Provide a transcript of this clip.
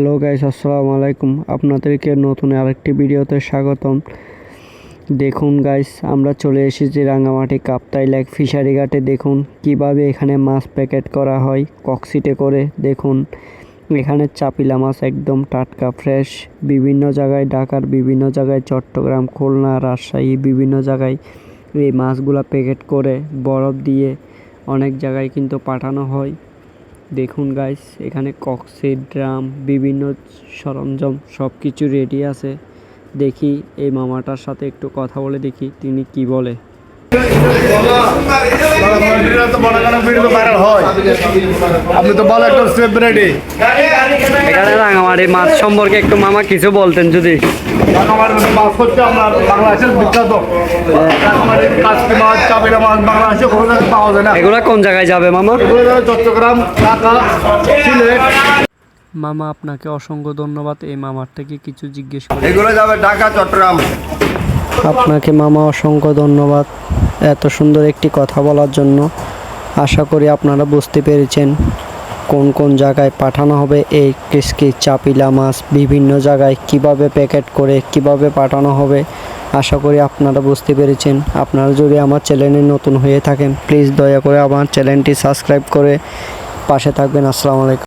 Hello guys, আসসালামু আলাইকুম। আপনাদেরকে নতুন আরেকটি ভিডিওতে স্বাগতম। দেখুন গাইস, আমরা চলে এসেছি রাঙামাটি কাপ্তাই লেক ফিশারি ঘাটে। দেখুন কিভাবে এখানে মাছ প্যাকেট করা হয় ককশিটে করে। দেখুন এখানে চাপিলা মাছ একদম টাটকা ফ্রেশ। বিভিন্ন জায়গায়, ঢাকার বিভিন্ন জায়গায়, চট্টগ্রাম, খুলনা, রাজশাহী, বিভিন্ন জায়গায় এই মাছগুলা প্যাকেট করে বরফ দিয়ে অনেক জায়গায় কিন্তু পাঠানো হয়। দেখুন গাইস, এখানে ককশিট, ড্রাম, বিভিন্ন সরঞ্জাম সব কিছু রেডি আছে। দেখি এই মামাটার সাথে একটু কথা বলে দেখি তিনি কি বলে। আপনি তো ভালো একটা সেলিব্রিটি। এখানে রাঙামাটি মাছ সম্পর্কে একটু মামা কিছু বলতেন যদি। রাঙামাটির মাছ হচ্ছে আপনার বাংলাদেশের বিখ্যাত। রাঙামাটির কাচকি মাছ, চাপিলা মাছ বাংলাদেশে কোনো জায়গায় পাওয়া যায় না। এগুলা কোন জায়গায় যাবে মামা? এগুলো যাবে চট্টগ্রাম, ঢাকা, সিলেট। মামা আপনাকে অসংখ্য ধন্যবাদ। এই মামার থেকে কিছু জিজ্ঞেস করি। এগুলো যাবে ঢাকা, চট্টগ্রাম। আপনাকে মামা অসংখ্য ধন্যবাদ এত সুন্দর একটি কথা বলার জন্য। আশা করি আপনারা বুঝতে পেরেছেন কোন কোন জায়গায় পাঠানো হবে এই কিসকি চাপিলা মাছ। বিভিন্ন জায়গায় কিভাবে প্যাকেট করে কিভাবে পাঠানো হবে আশা করি আপনারা বুঝতে পেরেছেন। আপনারা যদি আমার চ্যানেলে নতুন হয়ে থাকেন প্লিজ দয়া করে আমার চ্যানেলটি সাবস্ক্রাইব করে পাশে থাকবেন। আসসালামু আলাইকুম।